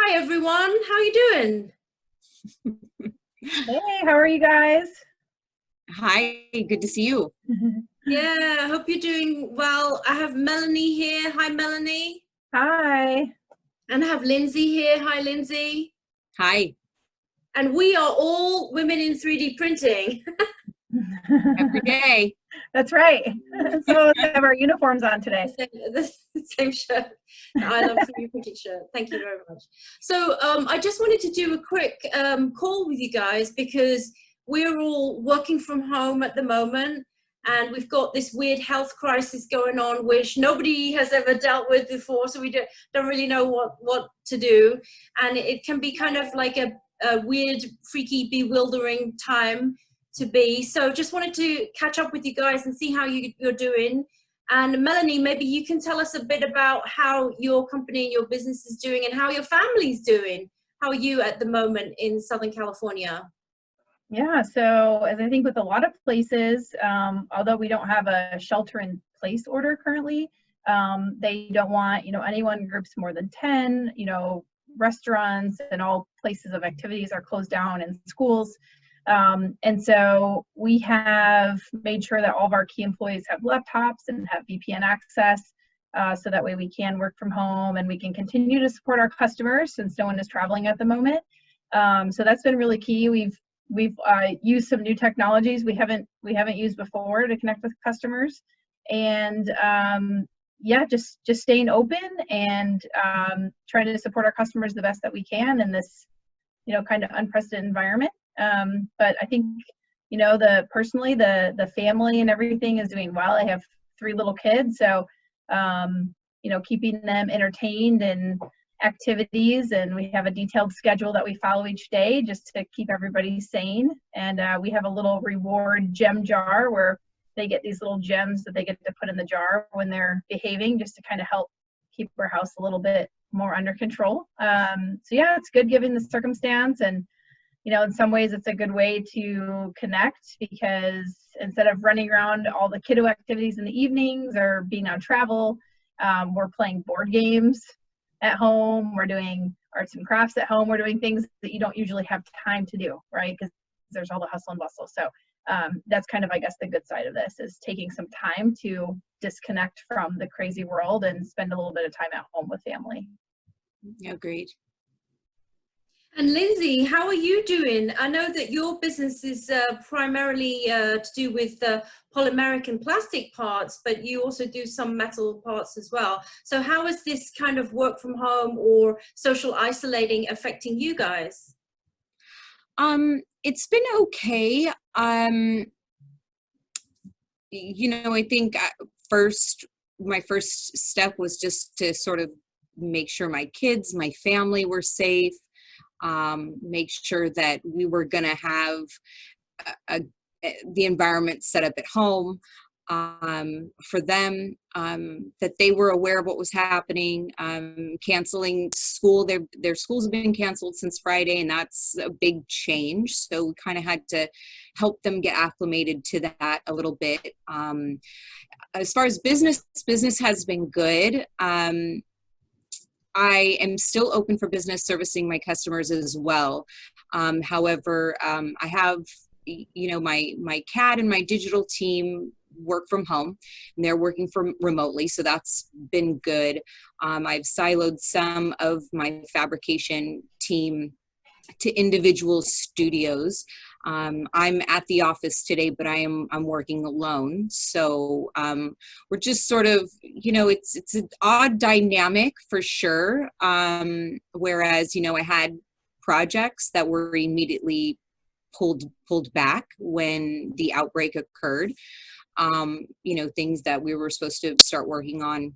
Hi everyone, how are you doing? Hey, how are you guys? Hi, good to see you. Yeah, I hope you're doing well. I have Melanie here. Hi Melanie. Hi. And I have Lindsey here. Hi Lindsey. Hi, And we are all women in 3D printing. every day. That's right. Some of us have our uniforms on today. The same shirt. The I love 3D printing shirt. Thank you very much. So I just wanted to do a quick call with you guys because we're all working from home at the moment. And we've got this weird health crisis going on, which nobody has ever dealt with before. So we don't really know what to do. And it can be kind of like a weird, freaky, bewildering time to be. So just wanted to catch up with you guys and see how you're doing. And Melanie, maybe you can tell us a bit about how your company and your business is doing and how your family's doing. How are you at the moment in Southern California? Yeah, so as I think with a lot of places, although we don't have a shelter in place order currently, they don't want, anyone in groups more than 10, restaurants and all places of activities are closed down and schools. And so we have made sure that all of our key employees have laptops and have VPN access, so that way we can work from home and we can continue to support our customers since no one is traveling at the moment. So that's been really key. We've used some new technologies we haven't used before to connect with customers, and yeah, just staying open and trying to support our customers the best that we can in this kind of unprecedented environment. But I think personally the family and everything is doing well. I have 3 little kids, so keeping them entertained and activities, and we have a detailed schedule that we follow each day just to keep everybody sane. And we have a little reward gem jar where they get these little gems that they get to put in the jar when they're behaving, just to kind of help keep our house a little bit more under control. So yeah, it's good given the circumstance, and in some ways it's a good way to connect, because instead of running around all the kiddo activities in the evenings or being on travel, we're playing board games at home, we're doing arts and crafts at home, we're doing things that you don't usually have time to do, right? Because there's all the hustle and bustle. So that's kind of, I guess, the good side of this is taking some time to disconnect from the crazy world and spend a little bit of time at home with family. Yeah, great. And Lindsey, how are you doing? I know that your business is primarily to do with polymeric and plastic parts, but you also do some metal parts as well. So how is this kind of work from home or social isolating affecting you guys? It's been okay. I think my first step was just to sort of make sure my kids, my family were safe. Make sure that we were going to have the environment set up at home for them, that they were aware of what was happening. Canceling school, their schools have been canceled since Friday, and that's a big change. So we kind of had to help them get acclimated to that a little bit. As far as business has been good. I am still open for business, servicing my customers as well. However, I have, my CAD and my digital team work from home, and they're working from remotely, so that's been good. I've siloed some of my fabrication team to individual studios. I'm at the office today, but I'm working alone. So we're just sort of, it's an odd dynamic for sure. Whereas, I had projects that were immediately pulled back when the outbreak occurred. Things that we were supposed to start working on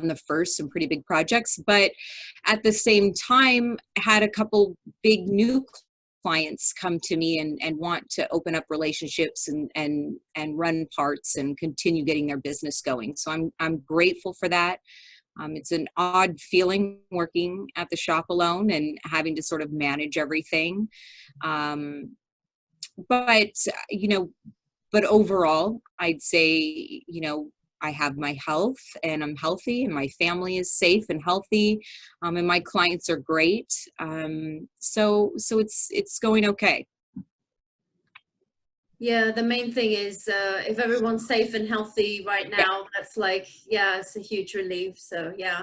the first, some pretty big projects, but at the same time had a couple big new clients come to me and want to open up relationships and run parts and continue getting their business going. So I'm grateful for that. It's an odd feeling working at the shop alone and having to sort of manage everything. But overall, I'd say, I have my health and I'm healthy and my family is safe and healthy, and my clients are great. So it's going okay. Yeah, the main thing is if everyone's safe and healthy right now, that's like, yeah, it's a huge relief. So yeah.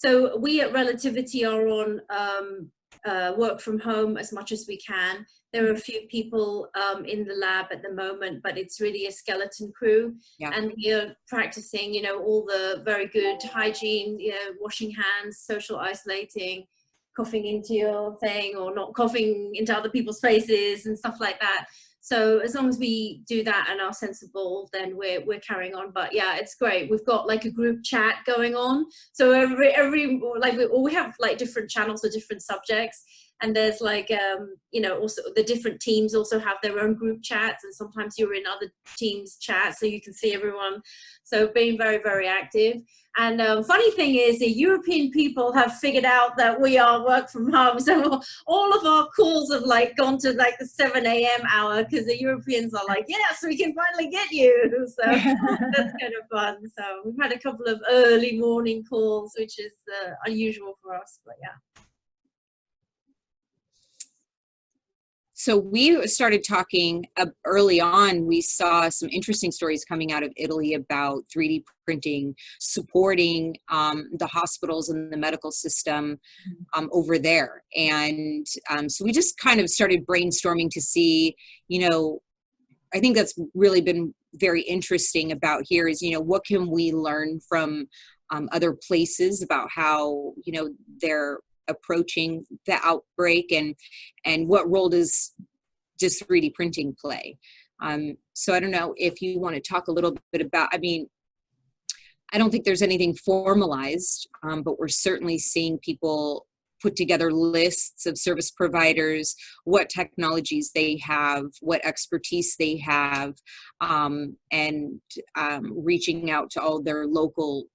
So we at Relativity are on work from home as much as we can. There are a few people in the lab at the moment, but it's really a skeleton crew. Yeah. And we are practicing, you know, all the very good hygiene, you know, washing hands, social isolating, coughing into your thing or not coughing into other people's faces and stuff like that. So as long as we do that and are sensible, then we're carrying on. But yeah, it's great. We've got like a group chat going on. So every like we have like different channels for different subjects. And there's like, you know, also the different teams also have their own group chats. And sometimes you're in other teams' chats so you can see everyone. So being very, very active. And funny thing is the European people have figured out that we are work from home. So all of our calls have like gone to like the 7 a.m. hour because the Europeans are like, yes, we can finally get you. So that's kind of fun. So we've had a couple of early morning calls, which is unusual for us, but yeah. So we started talking early on. We saw some interesting stories coming out of Italy about 3D printing supporting the hospitals and the medical system over there. And so we just kind of started brainstorming to see, you know, I think that's really been very interesting about here is, you know, what can we learn from other places about how, you know, they're approaching the outbreak and what role does 3D printing play? So I don't know if you want to talk a little bit about, I mean, I don't think there's anything formalized, but we're certainly seeing people put together lists of service providers, what technologies they have, what expertise they have, and reaching out to all their local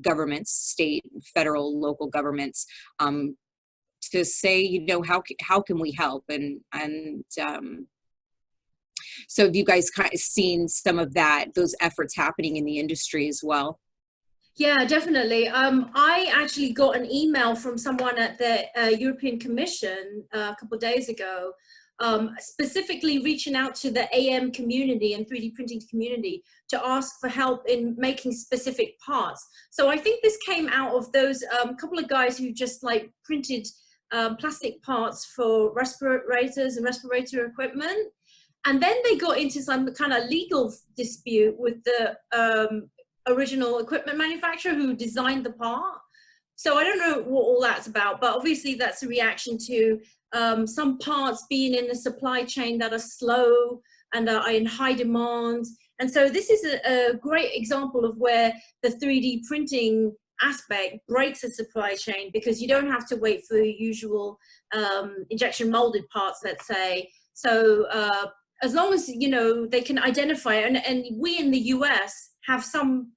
governments, state, federal, local governments, to say, you know, how can we help? And so have you guys kind of seen some of those efforts happening in the industry as well? Yeah, definitely. I actually got an email from someone at the European Commission a couple of days ago, specifically reaching out to the AM community and 3D printing community to ask for help in making specific parts. So I think this came out of those couple of guys who just like printed plastic parts for respirators and respirator equipment. And then they got into some kind of legal dispute with the original equipment manufacturer who designed the part. So I don't know what all that's about, but obviously that's a reaction to some parts being in the supply chain that are slow and are in high demand. And so this is a great example of where the 3D printing aspect breaks the supply chain, because you don't have to wait for the usual injection molded parts, let's say. So as long as, you know, they can identify it, and we in the US have some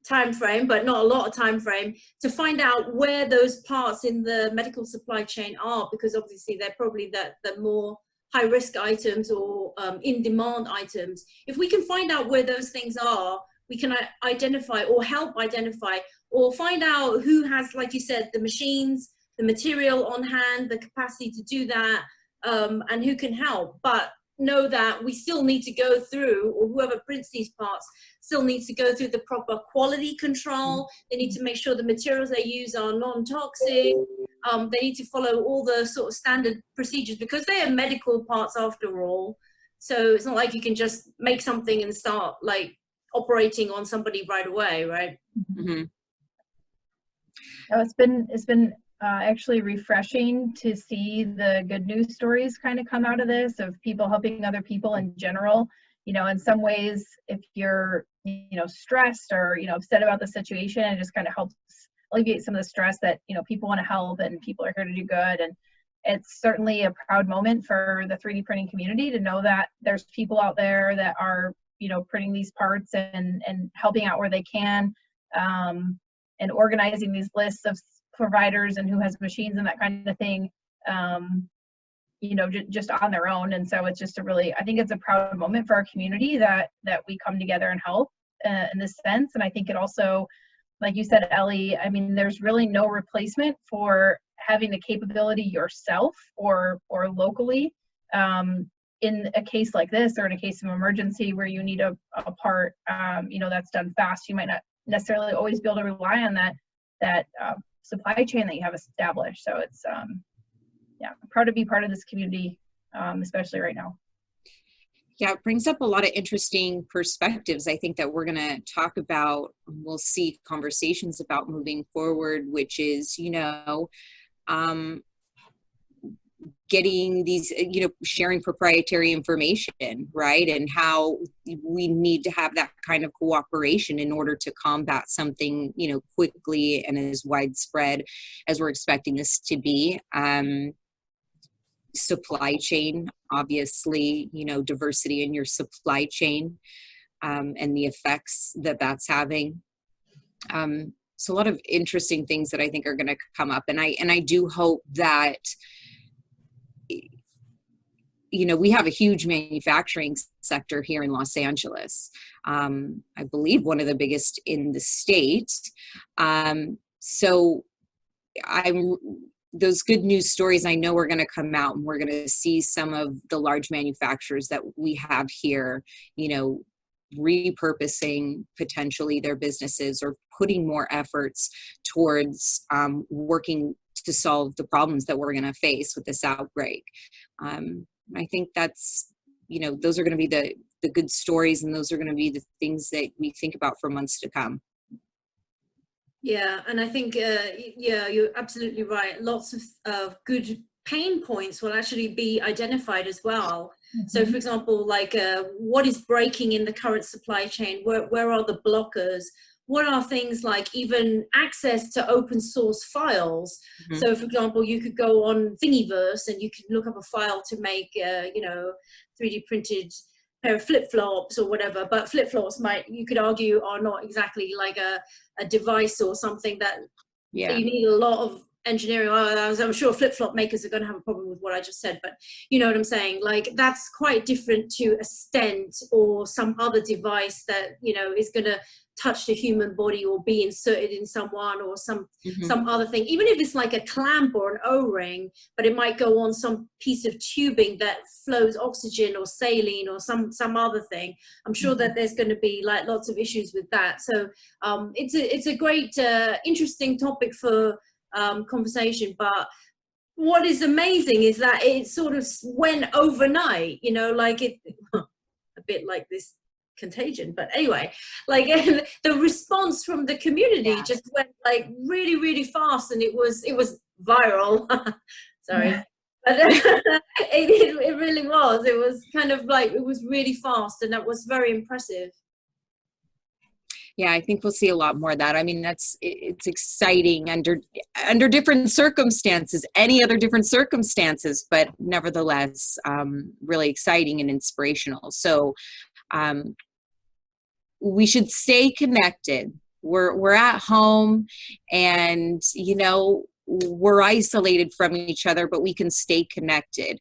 time frame, but not a lot of time frame, to find out where those parts in the medical supply chain are, because obviously they're probably the more high risk items or in demand items. If we can find out where those things are, we can identify or help identify or find out who has, like you said, the machines, the material on hand, the capacity to do that, and who can help. But know that we still need to go through, or whoever prints these parts still needs to go through the proper quality control. They need to make sure the materials they use are non-toxic. They need to follow all the sort of standard procedures, because they are medical parts after all. So it's not like you can just make something and start like operating on somebody right away, right? Mm-hmm. No, it's been actually refreshing to see the good news stories kind of come out of this, of people helping other people in general. You know, in some ways, if you're, you know, stressed or, you know, upset about the situation, it just kind of helps alleviate some of the stress that, you know, people want to help and people are here to do good. And it's certainly a proud moment for the 3D printing community to know that there's people out there that are, you know, printing these parts and helping out where they can, and organizing these lists of providers and who has machines and that kind of thing, you know, just on their own. And so it's just a really, I think it's a proud moment for our community that we come together and help. in this sense. And I think it also, like you said, Ellie, I mean, there's really no replacement for having the capability yourself or locally in a case like this, or in a case of emergency where you need a part, you know, that's done fast. You might not necessarily always be able to rely on that supply chain that you have established. So it's, yeah, I'm proud to be part of this community, especially right now. Yeah, it brings up a lot of interesting perspectives, I think, that we're going to talk about. We'll see conversations about moving forward, which is, you know, getting these, you know, sharing proprietary information, right? And how we need to have that kind of cooperation in order to combat something, you know, quickly and as widespread as we're expecting this to be. Supply chain, obviously, you know, diversity in your supply chain, and the effects that that's having. So a lot of interesting things that I think are going to come up. And I do hope that, you know, we have a huge manufacturing sector here in Los Angeles. I believe one of the biggest in the state. So those good news stories, I know we're going to come out and we're going to see some of the large manufacturers that we have here, you know, repurposing potentially their businesses or putting more efforts towards working to solve the problems that we're going to face with this outbreak. I think that's, you know, those are going to be the good stories, and those are going to be the things that we think about for months to come. Yeah, and I think, yeah, you're absolutely right. Lots of good pain points will actually be identified as well. Mm-hmm. So, for example, like what is breaking in the current supply chain? Where are the blockers? What are things like even access to open source files? Mm-hmm. So, for example, you could go on Thingiverse and you could look up a file to make, you know, 3D printed pair of flip-flops or whatever, but flip-flops you could argue, are not exactly like a device or something that, yeah, that you need a lot of engineering. I'm sure flip-flop makers are going to have a problem with what I just said, but you know what I'm saying? Like, that's quite different to a stent or some other device that, you know, is going to touch the human body or be inserted in someone or some other thing, even if it's like a clamp or an O-ring, but it might go on some piece of tubing that flows oxygen or saline or some other thing. I'm sure that there's going to be like lots of issues with that. So it's a great interesting topic for conversation. But what is amazing is that it sort of went overnight, you know, like a bit like this Contagion, but anyway, like the response from the community just went like really, really fast, and it was viral. Sorry, but it really was. It was kind of like, it was really fast, and that was very impressive. Yeah, I think we'll see a lot more of that. I mean, it's exciting under different circumstances, any other different circumstances, but nevertheless, really exciting and inspirational. So, we should stay connected. We're at home, and, you know, we're isolated from each other, but we can stay connected.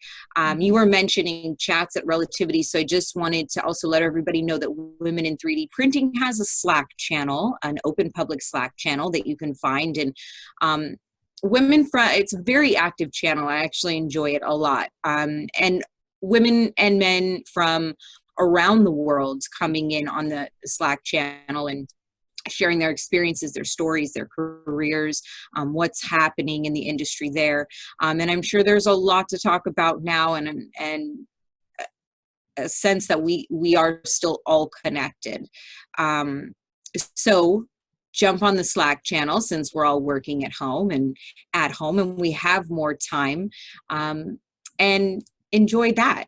You were mentioning chats at Relativity, so I just wanted to also let everybody know that Women in 3D Printing has a Slack channel, an open public Slack channel that you can find. And it's a very active channel. I actually enjoy it a lot. And women and men from around the world coming in on the Slack channel and sharing their experiences, their stories, their careers, what's happening in the industry there. And I'm sure there's a lot to talk about now, and a sense that we are still all connected. So jump on the Slack channel, since we're all working at home and we have more time, and enjoy that.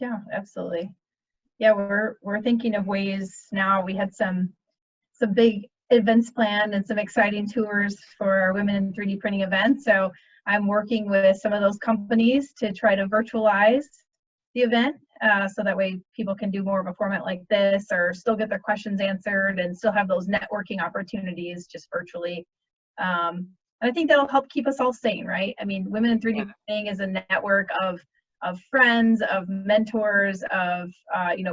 Yeah, absolutely. Yeah, we're thinking of ways now. We had some big events planned and some exciting tours for our Women in 3D Printing event. So I'm working with some of those companies to try to virtualize the event, so that way people can do more of a format like this, or still get their questions answered and still have those networking opportunities just virtually. And I think that'll help keep us all sane, right? I mean, Women in 3D Printing is a network of friends, of mentors, of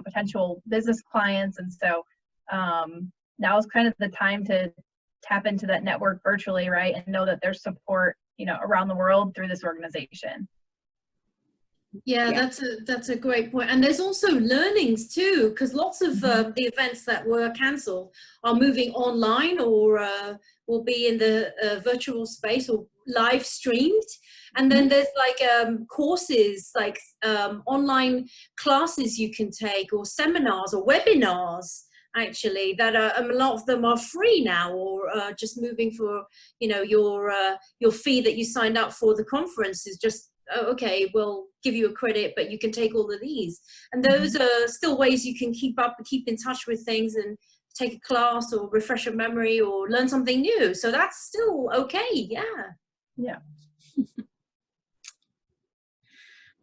potential business clients. And so now is kind of the time to tap into that network virtually, right? And know that there's support, around the world through this organization. Yeah, that's a great point. And there's also learnings too, because lots of the events that were cancelled are moving online or will be in the virtual space or live streamed. And then there's like courses, like online classes you can take, or seminars or webinars actually, that are a lot of them are free now, or just moving for your fee that you signed up for the conference is just okay, we'll give you a credit, but you can take all of these. And those are still ways you can keep in touch with things and take a class or refresh your memory or learn something new. So that's still okay. Yeah.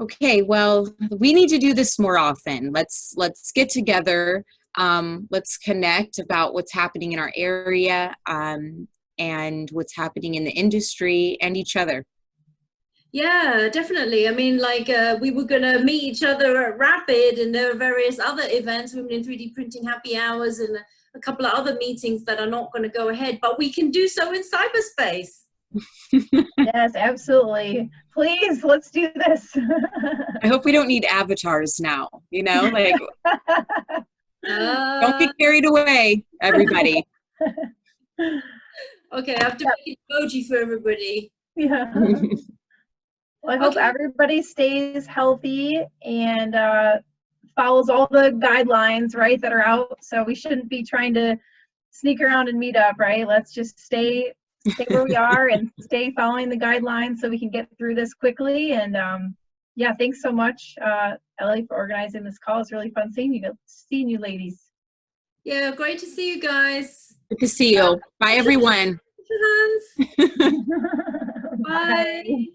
Okay, well, we need to do this more often. Let's get together. Let's connect about what's happening in our area and what's happening in the industry and each other. Yeah, definitely. I mean, like we were going to meet each other at Rapid, and there are various other events, Women in 3D Printing Happy Hours, and a couple of other meetings that are not going to go ahead, but we can do so in cyberspace. Yes, absolutely. Please, let's do this. I hope we don't need avatars now, like don't get carried away, everybody. Okay, I have to make an emoji for everybody. Yeah. Well, I hope everybody stays healthy and follows all the guidelines, right, that are out. So we shouldn't be trying to sneak around and meet up, right? Let's just stay where we are and stay following the guidelines so we can get through this quickly. And yeah, thanks so much, Ellie, for organizing this call. It's really fun seeing you ladies. Yeah, great to see you guys. Good to see you. Bye, everyone. Bye.